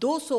200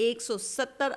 170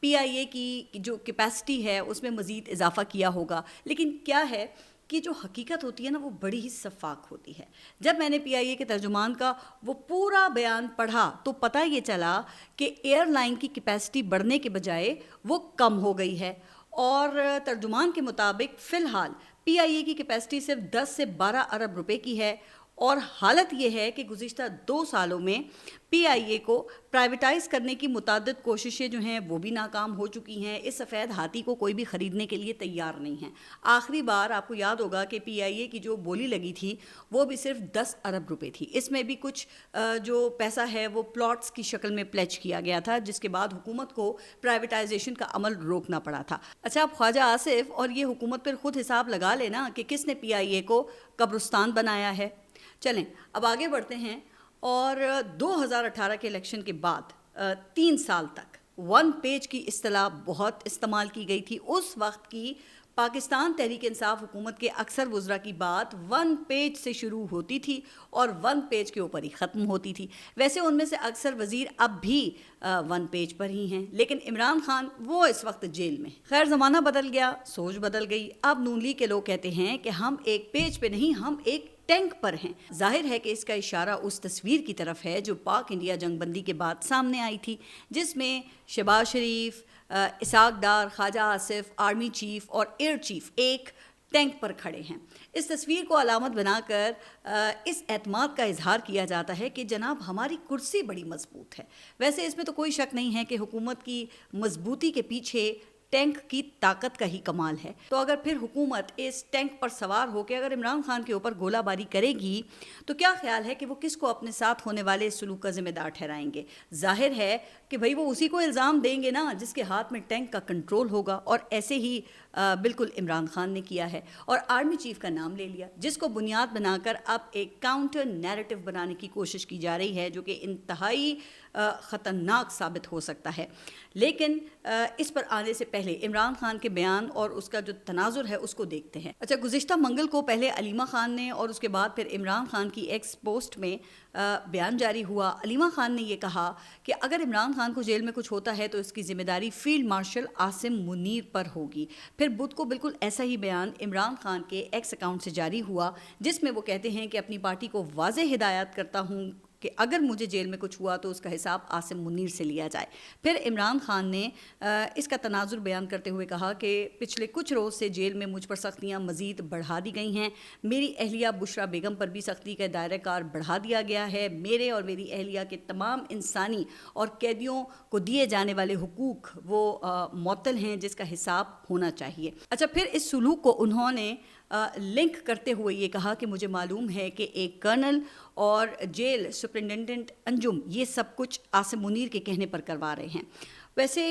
پی آئی اے کی جو کیپیسٹی ہے اس میں مزید اضافہ کیا ہوگا. لیکن کیا ہے کہ جو حقیقت ہوتی ہے نا وہ بڑی ہی شفاف ہوتی ہے. جب میں نے پی آئی اے کے ترجمان کا وہ پورا بیان پڑھا تو پتہ یہ چلا کہ ایئر لائن کی کیپیسٹی بڑھنے کے بجائے وہ کم ہو گئی ہے, اور ترجمان کے مطابق فی الحال پی آئی اے کی کیپیسٹی صرف 10 سے 12 ارب روپے کی ہے. اور حالت یہ ہے کہ گزشتہ 2 سالوں میں پی آئی اے کو پرائیویٹائز کرنے کی متعدد کوششیں جو ہیں وہ بھی ناکام ہو چکی ہیں. اس سفید ہاتھی کو کوئی بھی خریدنے کے لیے تیار نہیں ہے. آخری بار آپ کو یاد ہوگا کہ پی آئی اے کی جو بولی لگی تھی وہ بھی صرف 10 ارب روپے تھی. اس میں بھی کچھ جو پیسہ ہے وہ پلاٹس کی شکل میں پلیج کیا گیا تھا, جس کے بعد حکومت کو پرائیویٹائزیشن کا عمل روکنا پڑا تھا. اچھا, اب خواجہ آصف اور یہ حکومت پر خود حساب لگا لینا کہ کس نے پی آئی اے کو قبرستان بنایا ہے. چلیں اب آگے بڑھتے ہیں. اور 2018 کے الیکشن کے بعد 3 سال تک 1 پیج کی اصطلاح بہت استعمال کی گئی تھی. اس وقت کی پاکستان تحریک انصاف حکومت کے اکثر وزراء کی بات 1 پیج سے شروع ہوتی تھی اور 1 پیج کے اوپر ہی ختم ہوتی تھی. ویسے ان میں سے اکثر وزیر اب بھی 1 پیج پر ہی ہیں, لیکن عمران خان وہ اس وقت جیل میں. خیر, زمانہ بدل گیا, سوچ بدل گئی. اب نون لیگ کے لوگ کہتے ہیں کہ ہم ایک پیج پہ نہیں, ہم ایک ٹینک پر ہیں. ظاہر ہے کہ اس کا اشارہ اس تصویر کی طرف ہے جو پاک انڈیا جنگ بندی کے بعد سامنے آئی تھی, جس میں شہباز شریف, اسحاق ڈار, خواجہ آصف, آرمی چیف اور ایئر چیف ایک ٹینک پر کھڑے ہیں. اس تصویر کو علامت بنا کر اس اعتماد کا اظہار کیا جاتا ہے کہ جناب ہماری کرسی بڑی مضبوط ہے. ویسے اس میں تو کوئی شک نہیں ہے کہ حکومت کی مضبوطی کے پیچھے ٹینک کی طاقت کا ہی کمال ہے. تو اگر پھر حکومت اس ٹینک پر سوار ہو کے اگر عمران خان کے اوپر گولہ باری کرے گی تو کیا خیال ہے کہ وہ کس کو اپنے ساتھ ہونے والے اس سلوک کا ذمہ دار ٹھہرائیں گے؟ ظاہر ہے کہ بھئی وہ اسی کو الزام دیں گے نا جس کے ہاتھ میں ٹینک کا کنٹرول ہوگا, اور ایسے ہی بالکل عمران خان نے کیا ہے. اور آرمی چیف کا نام لے لیا, جس کو بنیاد بنا کر اب ایک کاؤنٹر نیریٹو بنانے کی کوشش کی جا رہی ہے جو کہ انتہائی خطرناک ثابت ہو سکتا ہے. لیکن اس پر آنے سے پہلے عمران خان کے بیان اور اس کا جو تناظر ہے اس کو دیکھتے ہیں. اچھا, گزشتہ منگل کو پہلے علیمہ خان نے اور اس کے بعد پھر عمران خان کی ایکس پوسٹ میں بیان جاری ہوا. علیمہ خان نے یہ کہا کہ اگر عمران خان کو جیل میں کچھ ہوتا ہے تو اس کی ذمہ داری فیلڈ مارشل عاصم منیر پر ہوگی. پھر بدھ کو بالکل ایسا ہی بیان عمران خان کے ایکس اکاؤنٹ سے جاری ہوا, جس میں وہ کہتے ہیں کہ اپنی پارٹی کو واضح ہدایت کرتا ہوں کہ اگر مجھے جیل میں کچھ ہوا تو اس کا حساب عاصم منیر سے لیا جائے. پھر عمران خان نے اس کا تناظر بیان کرتے ہوئے کہا کہ پچھلے کچھ روز سے جیل میں مجھ پر سختیاں مزید بڑھا دی گئی ہیں. میری اہلیہ بشرا بیگم پر بھی سختی کا دائرہ کار بڑھا دیا گیا ہے. میرے اور میری اہلیہ کے تمام انسانی اور قیدیوں کو دیے جانے والے حقوق وہ معطل ہیں, جس کا حساب ہونا چاہیے. اچھا, پھر اس سلوک کو انہوں نے لنک کرتے ہوئے یہ کہا کہ مجھے معلوم ہے کہ ایک کرنل اور جیل سپرنٹینڈنٹ انجم یہ سب کچھ عاصم منیر کے کہنے پر کروا رہے ہیں. ویسے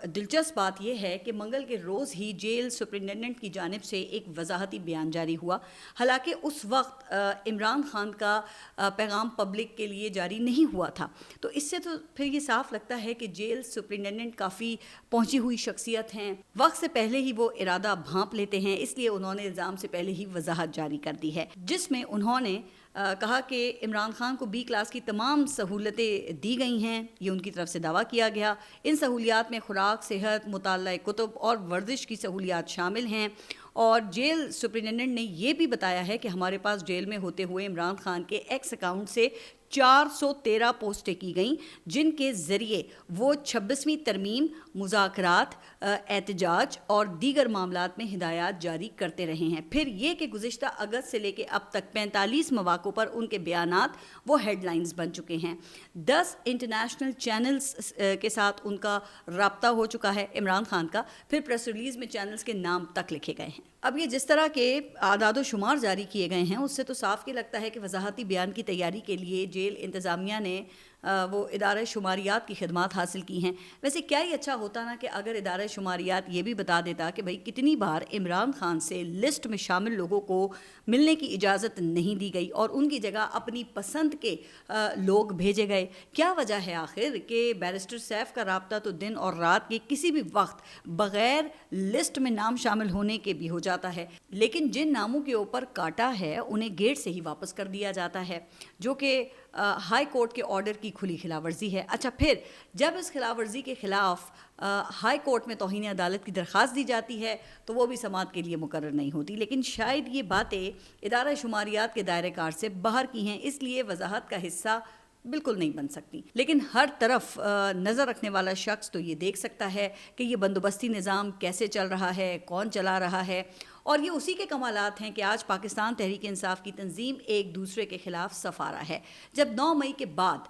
دلچسپ بات یہ ہے کہ منگل کے روز ہی جیل سپرنٹینڈنٹ کی جانب سے ایک وضاحتی بیان جاری ہوا. حالانکہ اس وقت عمران خان کا پیغام پبلک کے لیے جاری نہیں ہوا تھا. تو اس سے تو پھر یہ صاف لگتا ہے کہ جیل سپرنٹینڈنٹ کافی پہنچی ہوئی شخصیت ہیں, وقت سے پہلے ہی وہ ارادہ بھانپ لیتے ہیں. اس لیے انہوں نے الزام سے پہلے ہی وضاحت جاری کر دی ہے, جس میں انہوں نے کہا کہ عمران خان کو بی کلاس کی تمام سہولتیں دی گئی ہیں. یہ ان کی طرف سے دعویٰ کیا گیا. ان سہولیات میں خوراک, صحت, مطالعہ کتب اور ورزش کی سہولیات شامل ہیں. اور جیل سپرنٹینڈنٹ نے یہ بھی بتایا ہے کہ ہمارے پاس جیل میں ہوتے ہوئے عمران خان کے ایکس اکاؤنٹ سے 413 پوسٹیں کی گئیں, جن کے ذریعے وہ 26ویں ترمیم, مذاکرات, احتجاج اور دیگر معاملات میں ہدایات جاری کرتے رہے ہیں. پھر یہ کہ گزشتہ اگست سے لے کے اب تک 45 مواقع پر ان کے بیانات وہ ہیڈ لائنز بن چکے ہیں. 10 انٹرنیشنل چینلز کے ساتھ ان کا رابطہ ہو چکا ہے عمران خان کا. پھر پریس ریلیز میں چینلز کے نام تک لکھے گئے ہیں. اب یہ جس طرح کے اعداد و شمار جاری کیے گئے ہیں اس سے تو صاف یہ لگتا ہے کہ وضاحتی بیان کی تیاری کے لیے جیل انتظامیہ نے وہ ادارہ شماریات کی خدمات حاصل کی ہیں. ویسے کیا ہی اچھا ہوتا نا کہ اگر ادارہ شماریات یہ بھی بتا دیتا کہ بھئی کتنی بار عمران خان سے لسٹ میں شامل لوگوں کو ملنے کی اجازت نہیں دی گئی اور ان کی جگہ اپنی پسند کے لوگ بھیجے گئے. کیا وجہ ہے آخر کہ بیرسٹر سیف کا رابطہ تو دن اور رات کے کسی بھی وقت بغیر لسٹ میں نام شامل ہونے کے بھی ہو جاتا ہے, لیکن جن ناموں کے اوپر کاٹا ہے انہیں گیٹ سے ہی واپس کر دیا جاتا ہے, جو کہ ہائی کورٹ کے آرڈر کی کھلی خلاف ورزی ہے۔ اچھا، پھر جب اس خلاف ورزی کے خلاف ہائی کورٹ میں توہین عدالت کی درخواست دی جاتی ہے تو وہ بھی سماعت کے لیے مقرر نہیں ہوتی، لیکن شاید یہ باتیں ادارہ شماریات کے دائرہ کار سے باہر کی ہیں، اس لیے وضاحت کا حصہ بالکل نہیں بن سکتی۔ لیکن ہر طرف نظر رکھنے والا شخص تو یہ دیکھ سکتا ہے کہ یہ بندوبستی نظام کیسے چل رہا ہے، کون چلا رہا ہے، اور یہ اسی کے کمالات ہیں کہ آج پاکستان تحریک انصاف کی تنظیم ایک دوسرے کے خلاف صف آرا ہے۔ جب 9 مئی کے بعد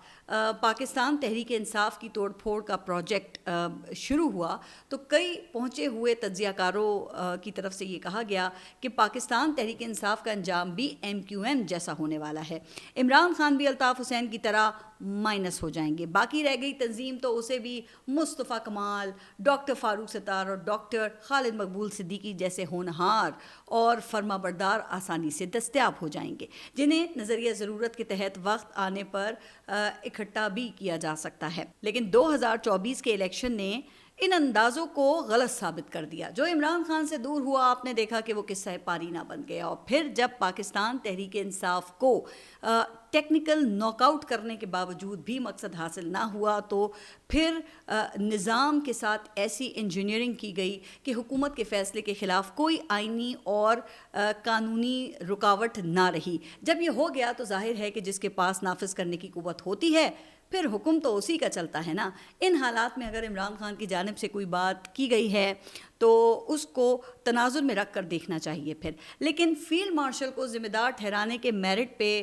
پاکستان تحریک انصاف کی توڑ پھوڑ کا پروجیکٹ شروع ہوا تو کئی پہنچے ہوئے تجزیہ کاروں کی طرف سے یہ کہا گیا کہ پاکستان تحریک انصاف کا انجام بھی MQM جیسا ہونے والا ہے، عمران خان بھی الطاف حسین کی طرح مائنس ہو جائیں گے، باقی رہ گئی تنظیم تو اسے بھی مصطفیٰ کمال، ڈاکٹر فاروق ستار اور ڈاکٹر خالد مقبول صدیقی جیسے ہونہار اور فرما بردار آسانی سے دستیاب ہو جائیں گے، جنہیں نظریہ ضرورت کے تحت وقت آنے پر اکٹھا بھی کیا جا سکتا ہے۔ لیکن 2024 کے الیکشن نے ان اندازوں کو غلط ثابت کر دیا۔ جو عمران خان سے دور ہوا، آپ نے دیکھا کہ وہ قصہ پاری نہ بن گیا، اور پھر جب پاکستان تحریک انصاف کو ٹیکنیکل ناک آؤٹ کرنے کے باوجود بھی مقصد حاصل نہ ہوا تو پھر نظام کے ساتھ ایسی انجینئرنگ کی گئی کہ حکومت کے فیصلے کے خلاف کوئی آئینی اور قانونی رکاوٹ نہ رہی۔ جب یہ ہو گیا تو ظاہر ہے کہ جس کے پاس نافذ کرنے کی قوت ہوتی ہے پھر حکم تو اسی کا چلتا ہے نا۔ ان حالات میں اگر عمران خان کی جانب سے کوئی بات کی گئی ہے تو اس کو تناظر میں رکھ کر دیکھنا چاہیے پھر، لیکن فیلڈ مارشل کو ذمہ دار ٹھہرانے کے میرٹ پہ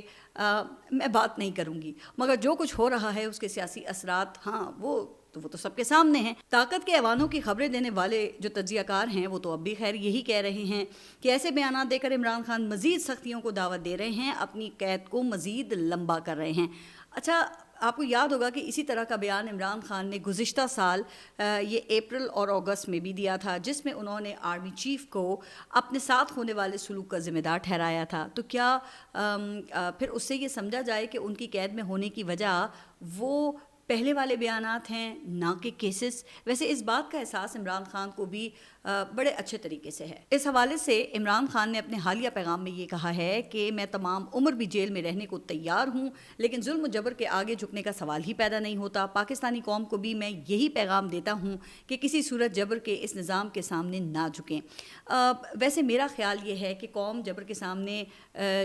میں بات نہیں کروں گی، مگر جو کچھ ہو رہا ہے اس کے سیاسی اثرات ہاں وہ تو سب کے سامنے ہیں۔ طاقت کے ایوانوں کی خبریں دینے والے جو تجزیہ کار ہیں وہ تو اب بھی خیر یہی کہہ رہے ہیں کہ ایسے بیانات دے کر عمران خان مزید سختیوں کو دعوت دے رہے ہیں، اپنی قید کو مزید لمبا کر رہے ہیں۔ اچھا، آپ کو یاد ہوگا کہ اسی طرح کا بیان عمران خان نے گزشتہ سال یہ اپریل اور اگست میں بھی دیا تھا، جس میں انہوں نے آرمی چیف کو اپنے ساتھ ہونے والے سلوک کا ذمہ دار ٹھہرایا تھا۔ تو کیا پھر اس سے یہ سمجھا جائے کہ ان کی قید میں ہونے کی وجہ وہ پہلے والے بیانات ہیں نہ کہ کیسز؟ ویسے اس بات کا احساس عمران خان کو بھی بڑے اچھے طریقے سے ہے۔ اس حوالے سے عمران خان نے اپنے حالیہ پیغام میں یہ کہا ہے کہ میں تمام عمر بھی جیل میں رہنے کو تیار ہوں، لیکن ظلم و جبر کے آگے جھکنے کا سوال ہی پیدا نہیں ہوتا۔ پاکستانی قوم کو بھی میں یہی پیغام دیتا ہوں کہ کسی صورت جبر کے اس نظام کے سامنے نہ جھکیں۔ ویسے میرا خیال یہ ہے کہ قوم جبر کے سامنے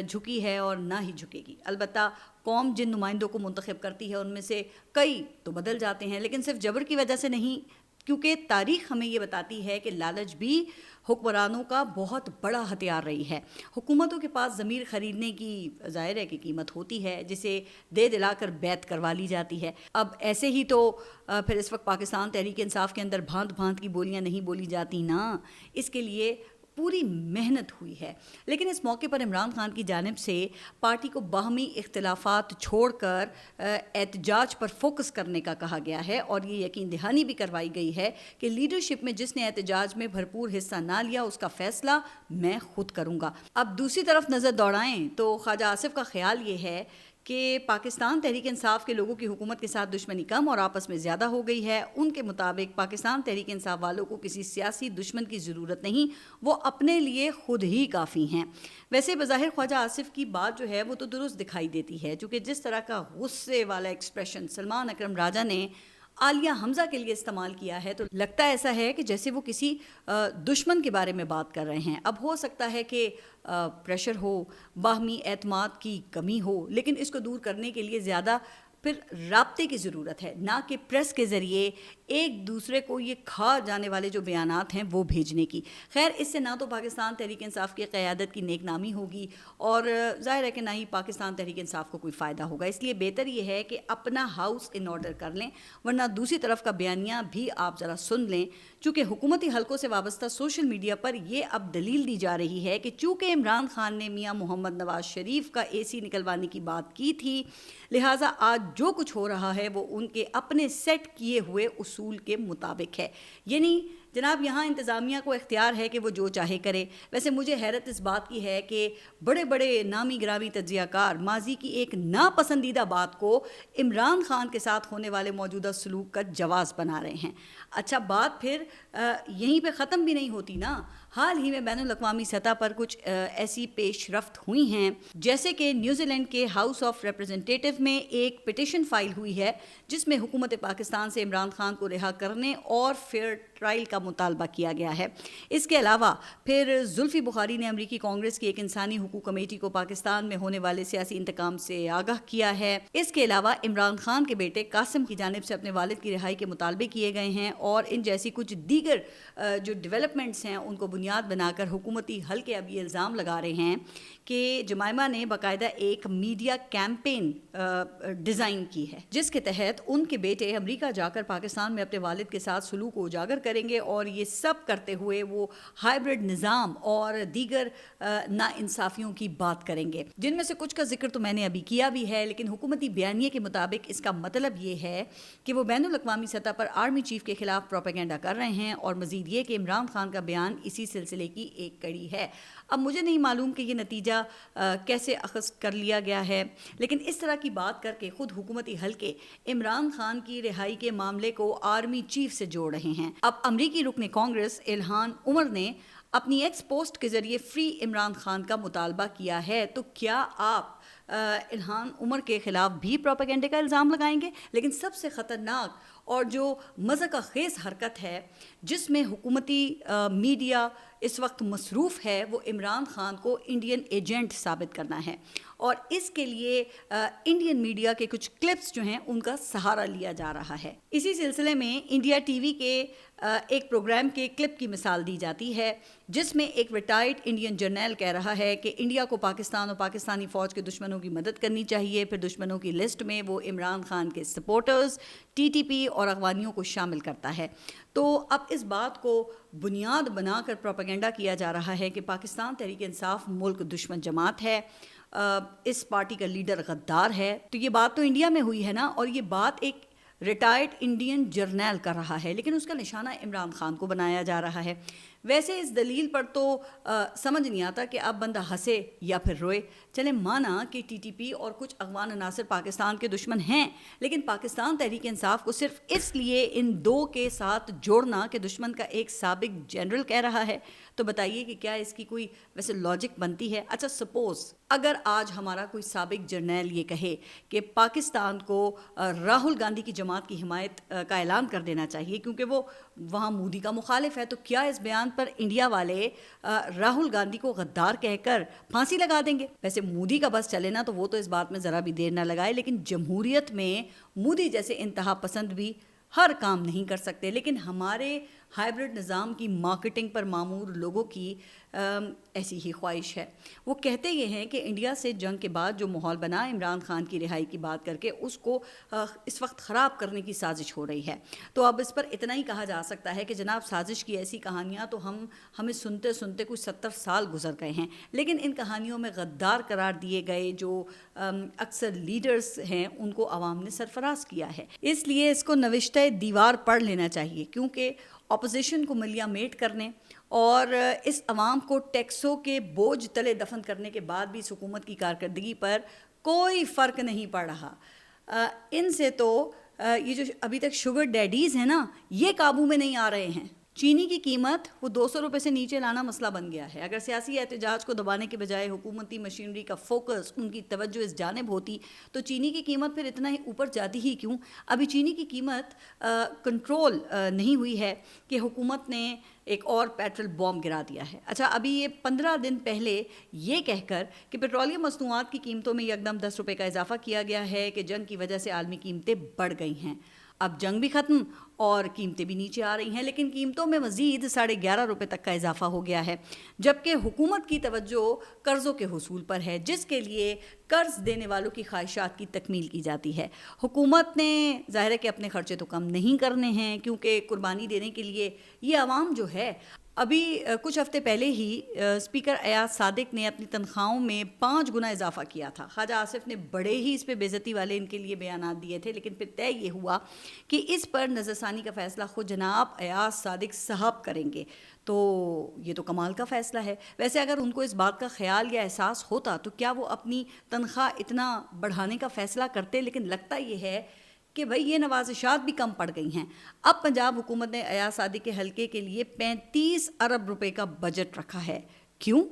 جھکی ہے اور نہ ہی جھکے گی۔ البتہ قوم جن نمائندوں کو منتخب کرتی ہے ان میں سے کئی تو بدل جاتے ہیں، لیکن صرف جبر کی وجہ سے نہیں، کیونکہ تاریخ ہمیں یہ بتاتی ہے کہ لالچ بھی حکمرانوں کا بہت بڑا ہتھیار رہی ہے۔ حکومتوں کے پاس ضمیر خریدنے کی ظاہر ہے کہ قیمت ہوتی ہے، جسے دے دلا کر بیعت کروا لی جاتی ہے۔ اب ایسے ہی تو پھر اس وقت پاکستان تحریک انصاف کے اندر بھانت بھانت کی بولیاں نہیں بولی جاتی نا، اس کے لیے پوری محنت ہوئی ہے۔ لیکن اس موقع پر عمران خان کی جانب سے پارٹی کو باہمی اختلافات چھوڑ کر احتجاج پر فوکس کرنے کا کہا گیا ہے، اور یہ یقین دہانی بھی کروائی گئی ہے کہ لیڈرشپ میں جس نے احتجاج میں بھرپور حصہ نہ لیا اس کا فیصلہ میں خود کروں گا۔ اب دوسری طرف نظر دوڑائیں تو خواجہ آصف کا خیال یہ ہے کہ پاکستان تحریک انصاف کے لوگوں کی حکومت کے ساتھ دشمنی کم اور آپس میں زیادہ ہو گئی ہے۔ ان کے مطابق پاکستان تحریک انصاف والوں کو کسی سیاسی دشمن کی ضرورت نہیں، وہ اپنے لیے خود ہی کافی ہیں۔ ویسے بظاہر خواجہ آصف کی بات جو ہے وہ تو درست دکھائی دیتی ہے، چونکہ جس طرح کا غصے والا ایکسپریشن سلمان اکرم راجہ نے عالیہ حمزہ کے لیے استعمال کیا ہے تو لگتا ایسا ہے کہ جیسے وہ کسی دشمن کے بارے میں بات کر رہے ہیں۔ اب ہو سکتا ہے کہ پریشر ہو، باہمی اعتماد کی کمی ہو، لیکن اس کو دور کرنے کے لیے زیادہ پھر رابطے کی ضرورت ہے، نہ کہ پریس کے ذریعے ایک دوسرے کو یہ کھا جانے والے جو بیانات ہیں وہ بھیجنے کی۔ خیر، اس سے نہ تو پاکستان تحریک انصاف کی قیادت کی نیک نامی ہوگی اور ظاہر ہے کہ نہ ہی پاکستان تحریک انصاف کو کوئی فائدہ ہوگا۔ اس لیے بہتر یہ ہے کہ اپنا ہاؤس ان آرڈر کر لیں، ورنہ دوسری طرف کا بیانیہ بھی آپ ذرا سن لیں، چونکہ حکومتی حلقوں سے وابستہ سوشل میڈیا پر یہ اب دلیل دی جا رہی ہے کہ چونکہ عمران خان نے میاں محمد نواز شریف کا AC نکلوانے کی بات کی تھی، لہٰذا آج جو کچھ ہو رہا ہے وہ ان کے اپنے سیٹ کیے ہوئے اصول کے مطابق ہے۔ یعنی جناب یہاں انتظامیہ کو اختیار ہے کہ وہ جو چاہے کرے. ویسے مجھے حیرت اس بات کی ہے کہ بڑے بڑے نامی گرامی تجزیہ کار ماضی کی ایک ناپسندیدہ بات کو عمران خان کے ساتھ ہونے والے موجودہ سلوک کا جواز بنا رہے ہیں. اچھا بات پھر یہیں پہ ختم بھی نہیں ہوتی نا. حال ہی میں بین الاقوامی سطح پر کچھ ایسی پیش رفت ہوئی ہیں جیسے کہ نیوزی لینڈ کے ہاؤس آف ریپرزنٹیٹیو میں ایک پٹیشن فائل ہوئی ہے جس میں حکومت پاکستان سے عمران خان کو رہا کرنے اور فیئر ٹرائل کا مطالبہ کیا گیا ہے. اس کے علاوہ پھر زلفی بخاری نے امریکی کانگریس کی ایک انسانی حقوق کمیٹی کو پاکستان میں ہونے والے سیاسی انتقام سے آگاہ کیا ہے. اس کے علاوہ عمران خان کے بیٹے قاسم کی جانب سے اپنے والد کی رہائی کے مطالبے کیے گئے ہیں اور ان جیسی کچھ دیگر جو ڈیولپمنٹس ہیں ان کو بنیاد بنا کر حکومتی حلقے اب یہ الزام لگا رہے ہیں کہ جمائمہ نے باقاعدہ ایک میڈیا کیمپین ڈیزائن کی ہے جس کے تحت ان کے بیٹے امریکہ جا کر پاکستان میں اپنے والد کے ساتھ سلوک کو اجاگر کریں گے اور یہ سب کرتے ہوئے وہ ہائبرڈ نظام اور دیگر ناانصافیوں کی بات کریں گے جن میں سے کچھ کا ذکر تو میں نے ابھی کیا بھی ہے. لیکن حکومتی بیانیے کے مطابق اس کا مطلب یہ ہے کہ وہ بین الاقوامی سطح پر آرمی چیف کے خلاف پروپیگنڈا کر رہے ہیں اور مزید یہ کہ عمران خان کا بیان اسی سلسلے کی ایک کڑی ہے. اب مجھے نہیں معلوم کہ یہ نتیجہ کیسے اخذ کر لیا گیا ہے لیکن اس طرح کی بات کر کے خود حکومتی حلقے عمران خان کی رہائی کے معاملے کو آرمی چیف سے جوڑ رہے ہیں. اب امریکی رکن کانگریس الہان عمر نے اپنی ایکس پوسٹ کے ذریعے فری عمران خان کا مطالبہ کیا ہے. تو کیا آپ الہان عمر کے خلاف بھی پروپیگنڈے کا الزام لگائیں گے؟ لیکن سب سے خطرناک اور جو مضحکہ خیز حرکت ہے جس میں حکومتی میڈیا اس وقت مصروف ہے وہ عمران خان کو انڈین ایجنٹ ثابت کرنا ہے اور اس کے لیے انڈین میڈیا کے کچھ کلپس جو ہیں ان کا سہارا لیا جا رہا ہے. اسی سلسلے میں انڈیا ٹی وی کے ایک پروگرام کے کلپ کی مثال دی جاتی ہے جس میں ایک ریٹائرڈ انڈین جرنیل کہہ رہا ہے کہ انڈیا کو پاکستان اور پاکستانی فوج کے دشمنوں کی مدد کرنی چاہیے. پھر دشمنوں کی لسٹ میں وہ عمران خان کے سپورٹرز ٹی ٹی پی اور اغوانیوں کو شامل کرتا ہے. تو اب اس بات کو بنیاد بنا کر پروپیگنڈا کیا جا رہا ہے کہ پاکستان تحریک انصاف ملک دشمن جماعت ہے, اس پارٹی کا لیڈر غدار ہے. تو یہ بات تو انڈیا میں ہوئی ہے نا, اور یہ بات ایک ریٹائرڈ انڈین جرنیل کر رہا ہے لیکن اس کا نشانہ عمران خان کو بنایا جا رہا ہے. ویسے اس دلیل پر تو سمجھ نہیں آتا کہ اب بندہ ہنسے یا پھر روئے. چلے مانا کہ ٹی ٹی پی اور کچھ اغوان عناصر پاکستان کے دشمن ہیں لیکن پاکستان تحریک انصاف کو صرف اس لیے ان دو کے ساتھ جوڑنا کہ دشمن کا ایک سابق جنرل کہہ رہا ہے, تو بتائیے کہ کیا اس کی کوئی ویسے لاجک بنتی ہے؟ اچھا سپوز اگر آج ہمارا کوئی سابق جرنیل یہ کہے کہ پاکستان کو راہل گاندھی کی جماعت کی حمایت کا اعلان کر دینا چاہیے کیونکہ وہ وہاں مودی کا مخالف ہے, تو کیا اس بیان پر انڈیا والے راہل گاندھی کو غدار کہہ کر پھانسی لگا دیں گے؟ ویسے مودی کا بس چلے نا تو وہ تو اس بات میں ذرا بھی دیر نہ لگائے, لیکن جمہوریت میں مودی جیسے انتہا پسند بھی ہر کام نہیں کر سکتے. لیکن ہمارے ہائبرڈ نظام کی مارکیٹنگ پر معمور لوگوں کی ایسی ہی خواہش ہے. وہ کہتے یہ ہیں کہ انڈیا سے جنگ کے بعد جو ماحول بنا عمران خان کی رہائی کی بات کر کے اس کو اس وقت خراب کرنے کی سازش ہو رہی ہے. تو اب اس پر اتنا ہی کہا جا سکتا ہے کہ جناب سازش کی ایسی کہانیاں تو ہمیں سنتے سنتے کچھ 70 سال گزر گئے ہیں, لیکن ان کہانیوں میں غدار قرار دیے گئے جو اکثر لیڈرز ہیں ان کو عوام نے سرفراز کیا ہے. اس لیے اس کو نوشتہ دیوار پڑھ لینا چاہیے کیونکہ اپوزیشن کو ملیا میٹ کرنے اور اس عوام کو ٹیکسوں کے بوجھ تلے دفن کرنے کے بعد بھی اس حکومت کی کارکردگی پر کوئی فرق نہیں پڑ رہا. ان سے تو یہ جو ابھی تک شوگر ڈیڈیز ہیں نا یہ قابو میں نہیں آ رہے ہیں. چینی کی قیمت وہ 200 روپے سے نیچے لانا مسئلہ بن گیا ہے. اگر سیاسی احتجاج کو دبانے کے بجائے حکومتی مشینری کا فوکس, ان کی توجہ اس جانب ہوتی تو چینی کی قیمت پھر اتنا ہی اوپر جاتی ہی کیوں. ابھی چینی کی قیمت کنٹرول نہیں ہوئی ہے کہ حکومت نے ایک اور پیٹرول بوم گرا دیا ہے. اچھا ابھی یہ 15 دن پہلے یہ کہہ کر کہ پیٹرولیم مصنوعات کی قیمتوں میں یکدم 10 روپے کا اضافہ کیا گیا ہے کہ جنگ کی وجہ سے عالمی قیمتیں بڑھ گئی ہیں. اب جنگ بھی ختم اور قیمتیں بھی نیچے آ رہی ہیں لیکن قیمتوں میں مزید 11.5 روپے تک کا اضافہ ہو گیا ہے, جبکہ حکومت کی توجہ قرضوں کے حصول پر ہے جس کے لیے قرض دینے والوں کی خواہشات کی تکمیل کی جاتی ہے. حکومت نے ظاہر ہے کہ اپنے خرچے تو کم نہیں کرنے ہیں کیونکہ قربانی دینے کے لیے یہ عوام جو ہے ابھی کچھ ہفتے پہلے ہی اسپیکر ایاز صادق نے اپنی تنخواہوں میں 5 گنا اضافہ کیا تھا. خواجہ آصف نے بڑے ہی اس پہ بے عزتی والے ان کے لیے بیانات دیے تھے, لیکن پھر طے یہ ہوا کہ اس پر نظر ثانی کا فیصلہ خود جناب ایاز صادق صاحب کریں گے. تو یہ تو کمال کا فیصلہ ہے. ویسے اگر ان کو اس بات کا خیال یا احساس ہوتا تو کیا وہ اپنی تنخواہ اتنا بڑھانے کا فیصلہ کرتے, لیکن لگتا یہ ہے کہ بھئی یہ نوازشات بھی کم پڑ گئی ہیں. اب پنجاب حکومت نے ایاز صادق کے حلقے کے لیے 35 ارب روپے کا بجٹ رکھا ہے. کیوں؟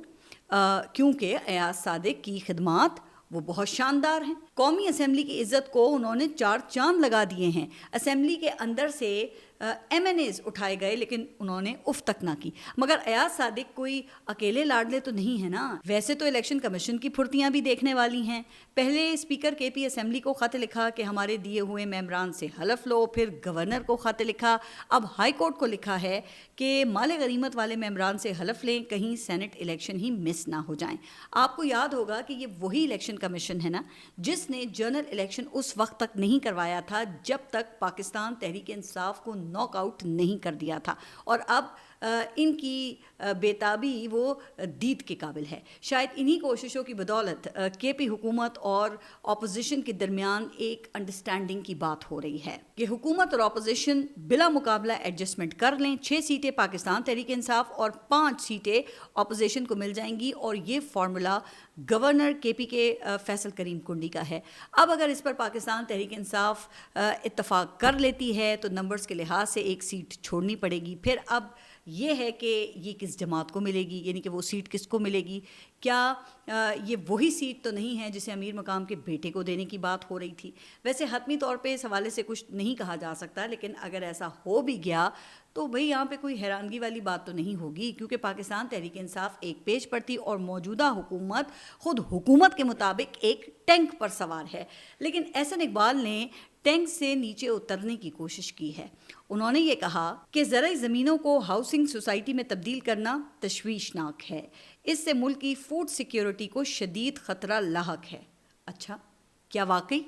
کیونکہ ایاز صادق کی خدمات وہ بہت شاندار ہیں. قومی اسمبلی کی عزت کو انہوں نے 4 چاند لگا دیے ہیں. اسمبلی کے اندر سے ایم این ایز اٹھائے گئے لیکن انہوں نے اف تک نہ کی. مگر ایاز صادق کوئی اکیلے لاڈلے تو نہیں ہے نا. ویسے تو الیکشن کمیشن کی پھرتیاں بھی دیکھنے والی ہیں. پہلے اسپیکر کے پی اسمبلی کو خط لکھا کہ ہمارے دیے ہوئے ممبران سے حلف لو, پھر گورنر کو خط لکھا, اب ہائی کورٹ کو لکھا ہے کہ مال غنیمت والے ممبران سے حلف لیں, کہیں سینٹ الیکشن ہی مس نہ ہو جائیں. آپ کو یاد ہوگا کہ یہ وہی الیکشن کمیشن ہے نا جس نے جنرل الیکشن اس وقت تک نہیں کروایا تھا جب تک پاکستان تحریک انصاف کو ناک آؤٹ نہیں کر دیا تھا, اور اب ان کی بےتابی وہ دید کے قابل ہے. شاید انہی کوششوں کی بدولت کے پی حکومت اور اپوزیشن کے درمیان ایک انڈرسٹینڈنگ کی بات ہو رہی ہے کہ حکومت اور اپوزیشن بلا مقابلہ ایڈجسٹمنٹ کر لیں. 6 سیٹیں پاکستان تحریک انصاف اور 5 سیٹیں اپوزیشن کو مل جائیں گی, اور یہ فارمولا گورنر کے پی کے فیصل کریم کنڈی کا ہے. اب اگر اس پر پاکستان تحریک انصاف اتفاق کر لیتی ہے تو نمبرز کے لحاظ سے ایک سیٹ چھوڑنی پڑے گی. پھر اب یہ ہے کہ یہ کس جماعت کو ملے گی, یعنی کہ وہ سیٹ کس کو ملے گی. کیا یہ وہی سیٹ تو نہیں ہے جسے امیر مقام کے بیٹے کو دینے کی بات ہو رہی تھی؟ ویسے حتمی طور پہ اس حوالے سے کچھ نہیں کہا جا سکتا, لیکن اگر ایسا ہو بھی گیا تو بھئی یہاں پہ کوئی حیرانگی والی بات تو نہیں ہوگی, کیونکہ پاکستان تحریک انصاف ایک پیج پر تھی اور موجودہ حکومت خود حکومت کے مطابق ایک ٹینک پر سوار ہے. لیکن احسن اقبال نے ٹینک سے نیچے اترنے کی کوشش کی ہے. انہوں نے یہ کہا کہ زرعی زمینوں کو ہاؤسنگ سوسائٹی میں تبدیل کرنا تشویشناک ہے, اس سے ملک کی فوڈ سیکیورٹی کو شدید خطرہ لاحق ہے. اچھا, کیا واقعی؟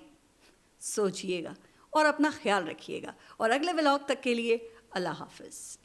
سوچئے گا اور اپنا خیال رکھیے گا, اور اگلے ولاگ تک کے لیے اللہ حافظ.